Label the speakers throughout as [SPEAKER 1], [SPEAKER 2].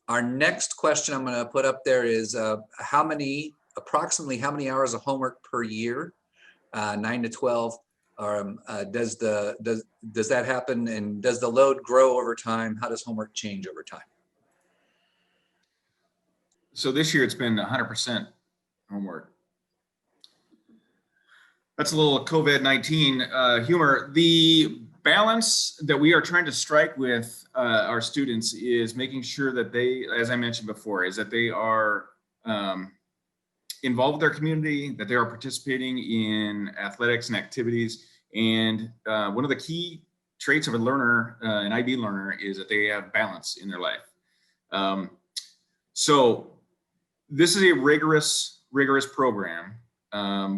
[SPEAKER 1] Our next question I'm going to put up there is approximately how many hours of homework per year, 9 to 12, does that happen, and does the load grow over time? How does homework change over time?
[SPEAKER 2] So this year it's been 100% homework. That's a little COVID-19 humor. The balance that we are trying to strike with our students is making sure that they, as I mentioned before, is that they are involved with their community, that they are participating in athletics and activities. And one of the key traits of a learner, an IB learner, is that they have balance in their life. So this is a rigorous program.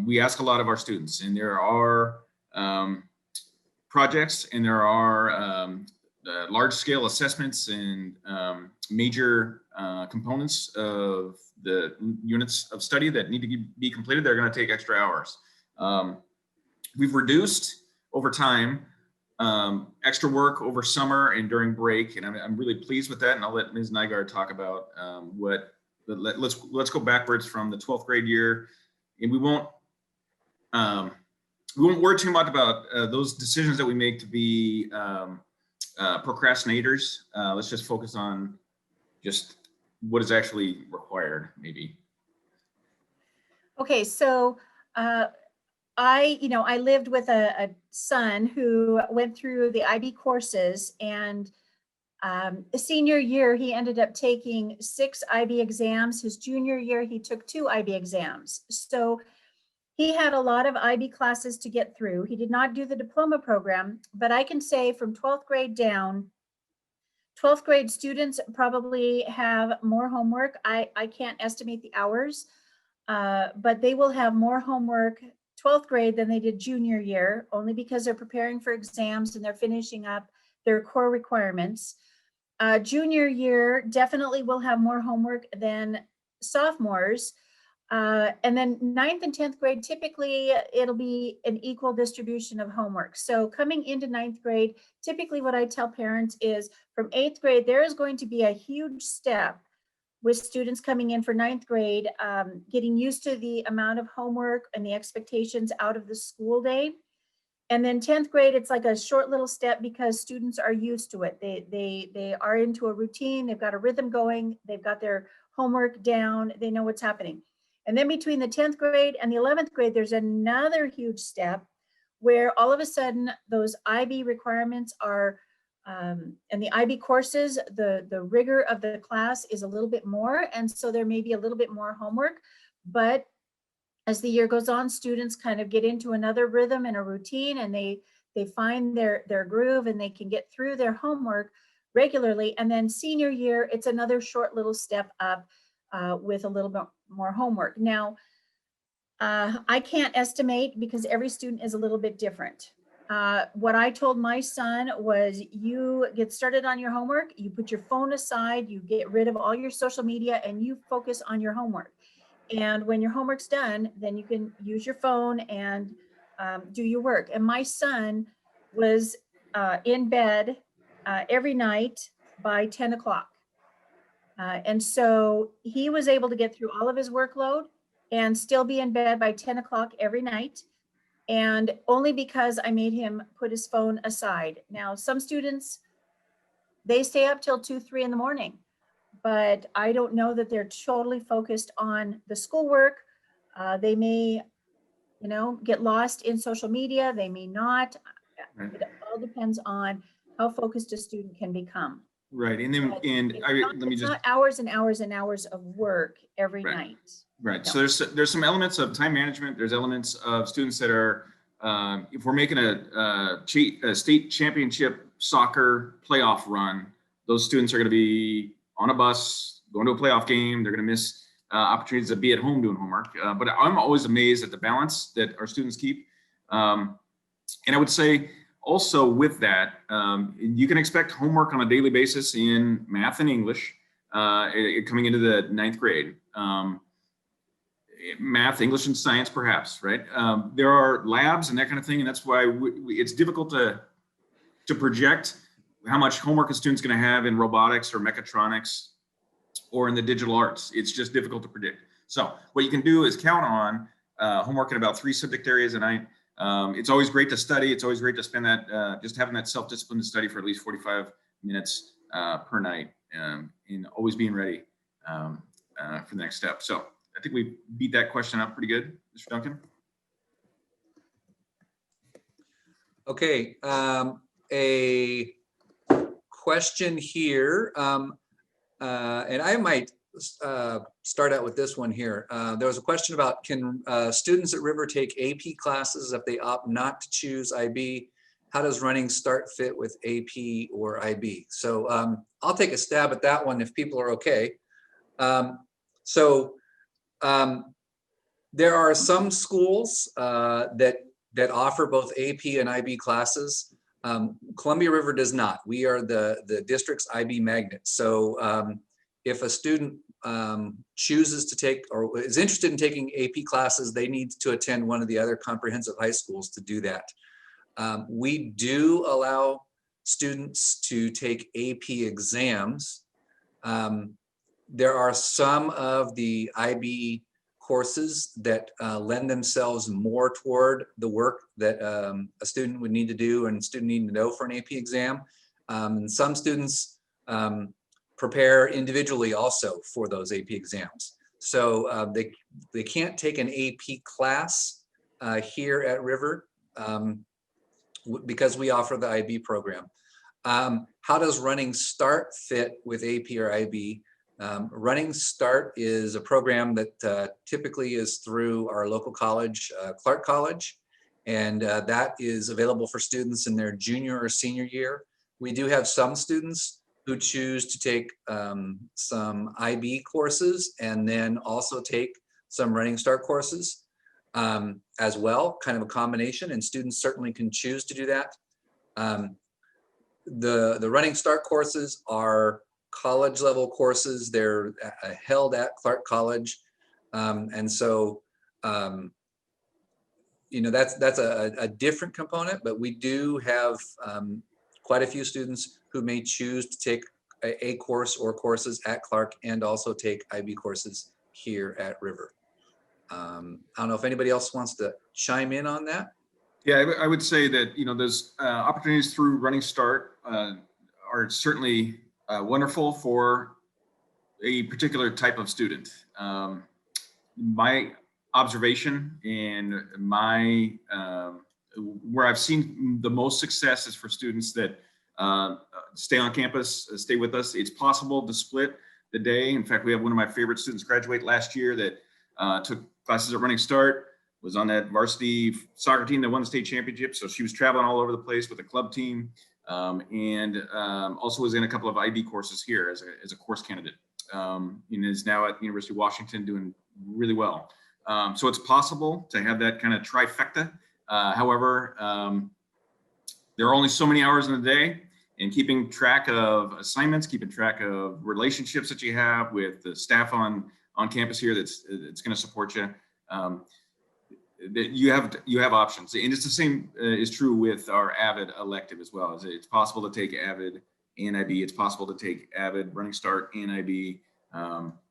[SPEAKER 2] We ask a lot of our students, and there are projects, and there are large-scale assessments and major components of the units of study that need to be completed. They're going to take extra hours. We've reduced over time extra work over summer and during break, and I'm really pleased with that. And I'll let Ms. Nygaard talk about let's go backwards from the 12th grade year, and we won't worry too much about those decisions that we make to be procrastinators. Let's just focus on just what is actually required, maybe.
[SPEAKER 3] Okay, so I lived with a son who went through the IB courses, and senior year, he ended up taking 6 IB exams. His junior year, he took 2 IB exams. So he had a lot of IB classes to get through. He did not do the diploma program, but I can say from 12th grade down, 12th grade students probably have more homework. I can't estimate the hours, but they will have more homework 12th grade than they did junior year, only because they're preparing for exams and they're finishing up their core requirements. Junior year definitely will have more homework than sophomores. And then 9th and 10th grade, typically it'll be an equal distribution of homework. So coming into 9th grade, typically what I tell parents is from 8th grade, there is going to be a huge step with students coming in for 9th grade, getting used to the amount of homework and the expectations out of the school day. And then 10th grade, it's like a short little step because students are used to it. They are into a routine, they've got a rhythm going, they've got their homework down, they know what's happening. And then between the 10th grade and the 11th grade, there's another huge step where all of a sudden those IB requirements are, and the IB courses, the rigor of the class is a little bit more. And so there may be a little bit more homework, but as the year goes on, students kind of get into another rhythm and a routine, and they find their groove, and they can get through their homework regularly. And then senior year, it's another short little step up with a little bit more homework. Now, I can't estimate because every student is a little bit different. What I told my son was, you get started on your homework, you put your phone aside, you get rid of all your social media, and you focus on your homework. And when your homework's done, then you can use your phone and do your work. And my son was in bed every night by 10 o'clock. And so he was able to get through all of his workload and still be in bed by 10 o'clock every night. And only because I made him put his phone aside. Now, some students, they stay up till 2, 3 in the morning, but I don't know that they're totally focused on the schoolwork. They may, get lost in social media. They may not. It all depends on how focused a student can become.
[SPEAKER 2] Right, and then let me just,
[SPEAKER 3] not hours and hours and hours of work every night.
[SPEAKER 2] Right. No. So there's some elements of time management. There's elements of students that are, if we're making a state championship soccer playoff run, those students are going to be on a bus, going to a playoff game. They're going to miss opportunities to be at home doing homework. But I'm always amazed at the balance that our students keep. And I would say also with that, you can expect homework on a daily basis in math and English coming into the 9th grade. Math, English, and science, perhaps, right? There are labs and that kind of thing, and that's why it's difficult to project how much homework a student's going to have in robotics or mechatronics or in the digital arts. It's just difficult to predict. So what you can do is count on homework in about 3 subject areas a night. It's always great to study. It's always great to spend that, just having that self-discipline to study for at least 45 minutes per night, and always being ready for the next step. So I think we beat that question up pretty good, Mr. Duncan.
[SPEAKER 1] Okay, a question here, and I might start out with this one here. There was a question about, can students at River take AP classes if they opt not to choose IB? How does Running Start fit with AP or IB? So I'll take a stab at that one if people are okay. There are some schools that offer both AP and IB classes. Columbia River does not. We are the district's IB magnet. So if a student chooses to take or is interested in taking AP classes, they need to attend one of the other comprehensive high schools to do that. We do allow students to take AP exams. There are some of the IB courses that lend themselves more toward the work that a student would need to do and student need to know for an AP exam. And some students prepare individually also for those AP exams. So they can't take an AP class here at River because we offer the IB program. How does Running Start fit with AP or IB? Running Start is a program that typically is through our local college, Clark College, and that is available for students in their junior or senior year. We do have some students who choose to take some IB courses and then also take some Running Start courses as well, kind of a combination, and students certainly can choose to do that. The Running Start courses are college level courses. They're held at Clark College. And so, you know, that's a different component, but we do have quite a few students who may choose to take a course or courses at Clark and also take IB courses here at River. I don't know if anybody else wants to chime in on that.
[SPEAKER 2] Yeah, I would say that, you know, those opportunities through Running Start are certainly wonderful for a particular type of student. My observation and my where I've seen the most success is for students that stay on campus, stay with us. It's possible to split the day. In fact, we have one of my favorite students graduate last year that took classes at Running Start, was on that varsity soccer team that won the state championship. So she was traveling all over the place with a club team. And also was in a couple of IB courses here as a course candidate, and is now at the University of Washington doing really well. So it's possible to have that kind of trifecta. However, there are only so many hours in the day, and keeping track of assignments, keeping track of relationships that you have with the staff on campus here that's going to support you. That you have options, and it's the same is true with our AVID elective as well. It's possible to take AVID and IB. It's possible to take AVID, Running Start, and IB.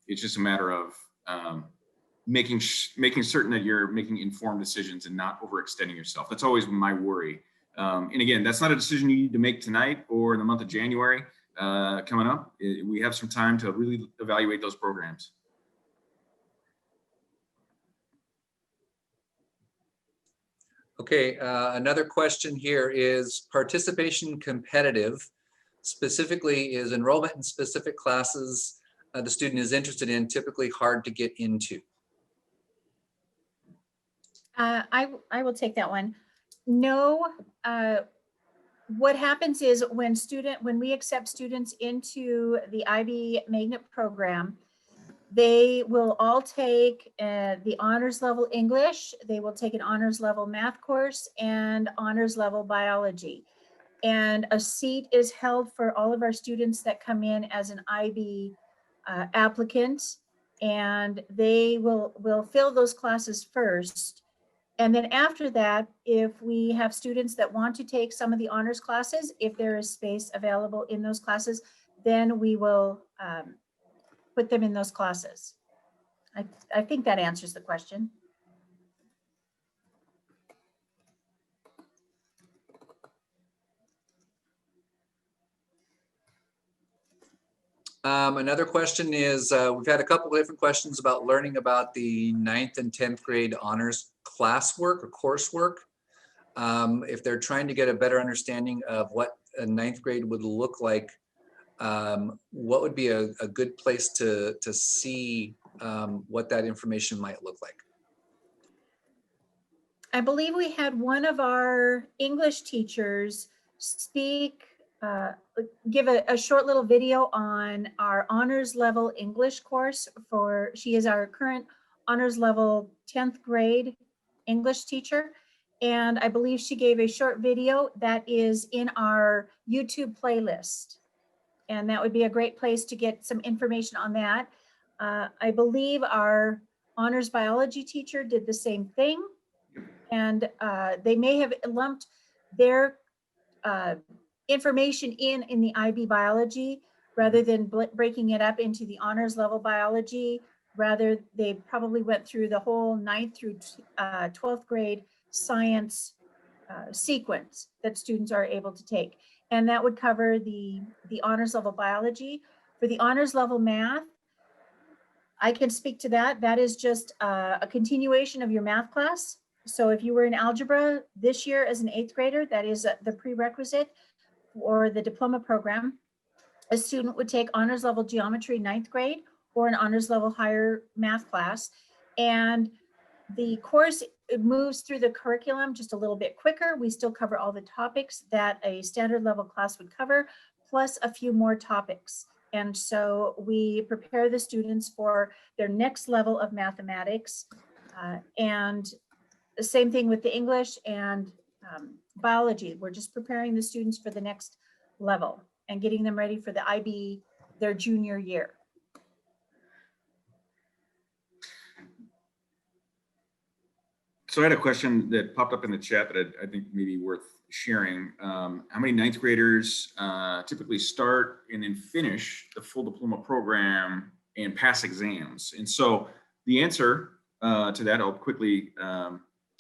[SPEAKER 2] It's just a matter of making certain that you're making informed decisions and not overextending yourself. That's always my worry. And again, that's not a decision you need to make tonight or in the month of January coming up. We have some time to really evaluate those programs.
[SPEAKER 1] Okay, another question here is participation competitive? Specifically, is enrollment in specific classes the student is interested in typically hard to get into?
[SPEAKER 3] I will take that one. No, what happens is when we accept students into the IB Magnet program, they will all take the honors level English, they will take an honors level math course and honors level biology. And a seat is held for all of our students that come in as an IB applicant, and they will fill those classes first. And then after that, if we have students that want to take some of the honors classes, if there is space available in those classes, then we will put them in those classes. I think that answers the question.
[SPEAKER 1] Another question is, we've had a couple of different questions about learning about the 9th and 10th grade honors classwork or coursework. If they're trying to get a better understanding of what a 9th grade would look like, what would be a good place to see what that information might look like?
[SPEAKER 3] I believe we had one of our English teachers speak, give a short little video on our honors level English course for, she is our current honors level 10th grade English teacher. And I believe she gave a short video that is in our YouTube playlist. And that would be a great place to get some information on that. I believe our honors biology teacher did the same thing. And they may have lumped their information in the IB biology rather than breaking it up into the honors level biology. Rather, they probably went through the whole 9th through 12th grade science sequence that students are able to take. And that would cover the honors level biology. For the honors level math, I can speak to that. That is just a continuation of your math class. So if you were in algebra this year as an 8th grader, that is the prerequisite for the diploma program. A student would take honors level geometry 9th grade or an honors level higher math class. And the course, it moves through the curriculum just a little bit quicker. We still cover all the topics that a standard level class would cover, plus a few more topics. And so we prepare the students for their next level of mathematics. And the same thing with the English and biology. We're just preparing the students for the next level and getting them ready for the IB their junior year.
[SPEAKER 2] So I had a question that popped up in the chat that I think may be worth sharing. How many 9th graders typically start and then finish the full diploma program and pass exams? And so the answer to that, I'll quickly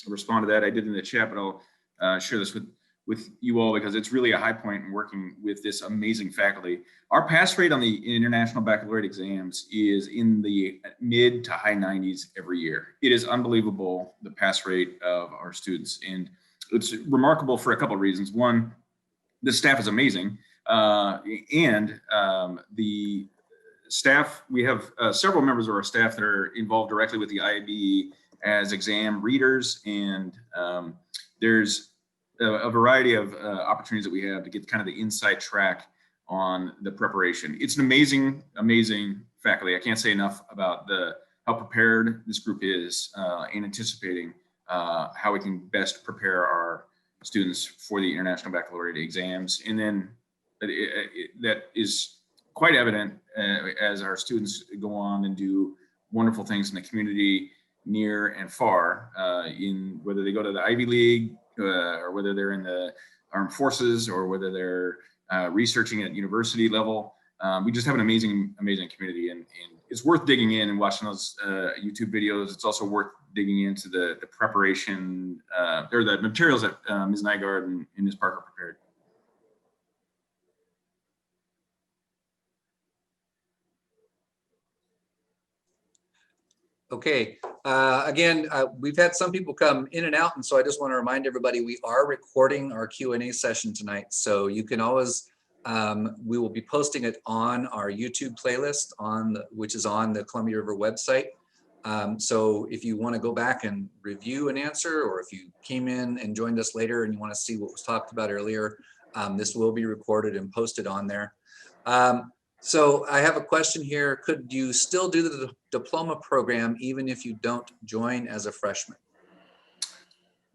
[SPEAKER 2] respond to that. I did in the chat, but I'll share this with you all because it's really a high point in working with this amazing faculty. Our pass rate on the International Baccalaureate exams is in the mid to high 90s every year. It is unbelievable, the pass rate of our students. And it's remarkable for a couple of reasons. One, the staff is amazing. And the staff, we have several members of our staff that are involved directly with the IB as exam readers. And there's a variety of opportunities that we have to get kind of the inside track on the preparation. It's an amazing, amazing faculty. I can't say enough about how prepared this group is in anticipating how we can best prepare our students for the International Baccalaureate exams. And then that is quite evident as our students go on and do wonderful things in the community near and far, in whether they go to the Ivy League, or whether they're in the armed forces, or whether they're researching at university level. We just have an amazing, amazing community, and it's worth digging in and watching those YouTube videos. It's also worth digging into the preparation, or the materials that Ms. Nygaard and Ms. Parker prepared.
[SPEAKER 1] Okay, again, we've had some people come in and out, and so I just want to remind everybody we are recording our Q&A session tonight. So you can always, we will be posting it on our YouTube playlist which is on the Columbia River website. So if you want to go back and review an answer, or if you came in and joined us later and you want to see what was talked about earlier, this will be recorded and posted on there. So I have a question here. Could you still do the diploma program even if you don't join as a freshman?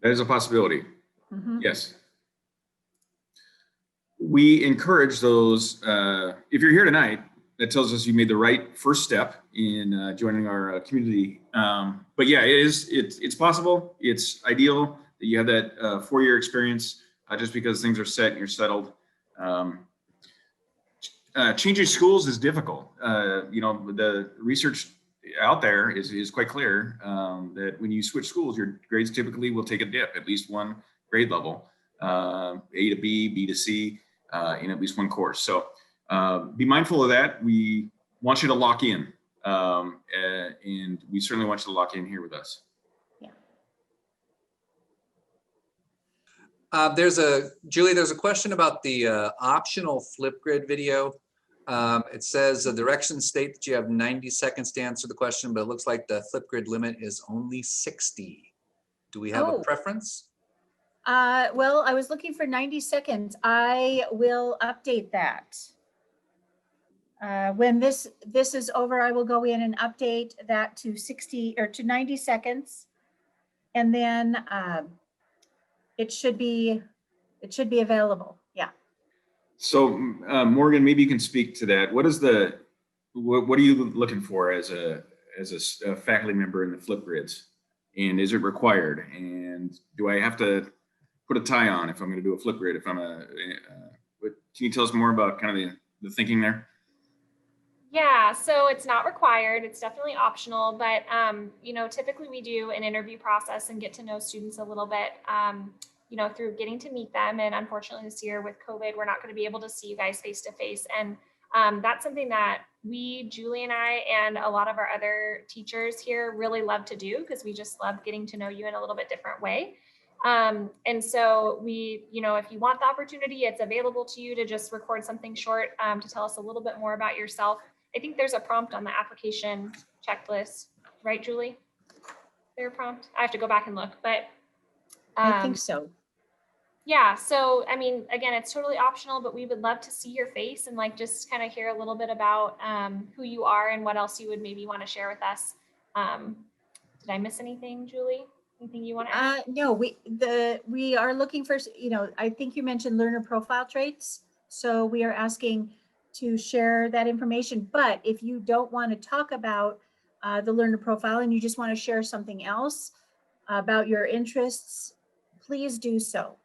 [SPEAKER 2] That is a possibility.
[SPEAKER 3] Mm-hmm.
[SPEAKER 2] Yes. We encourage those, if you're here tonight, that tells us you made the right first step in joining our community. But yeah, it's possible. It's ideal that you have that 4-year experience just because things are set and you're settled. Changing schools is difficult. The research out there is quite clear that when you switch schools, your grades typically will take a dip, at least one grade level, A to B, B to C, in at least one course. So be mindful of that. We want you to lock in, and we certainly want you to lock in here with us.
[SPEAKER 1] Julie, there's a question about the optional Flipgrid video. It says the directions state that you have 90 seconds to answer the question, but it looks like the Flipgrid limit is only 60. Do we have a preference?
[SPEAKER 3] Well, I was looking for 90 seconds. I will update that. When this is over, I will go in and update that to 60 or to 90 seconds. And then it should be available. Yeah.
[SPEAKER 2] So Morgan, maybe you can speak to that. What are you looking for as a faculty member in the Flipgrids? And is it required? And do I have to put a tie on if I'm going to do a Flipgrid? If I'm can you tell us more about kind of the thinking there?
[SPEAKER 4] Yeah, so it's not required. It's definitely optional, but typically we do an interview process and get to know students a little bit, through getting to meet them. And unfortunately this year with COVID, we're not going to be able to see you guys face to face. And that's something that Julie and I, and a lot of our other teachers here really love to do, because we just love getting to know you in a little bit different way. And so if you want the opportunity, it's available to you to just record something short to tell us a little bit more about yourself. I think there's a prompt on the application checklist, right, Julie? There a prompt? I have to go back and look, but
[SPEAKER 3] I think so.
[SPEAKER 4] Yeah. So, I mean, again, it's totally optional, but we would love to see your face and just kind of hear a little bit about who you are and what else you would maybe want to share with us. Did I miss anything, Julie? Anything you want to add?
[SPEAKER 3] No, we are looking for, I think you mentioned learner profile traits. So we are asking to share that information. But if you don't want to talk about the learner profile and you just want to share something else about your interests, please do so.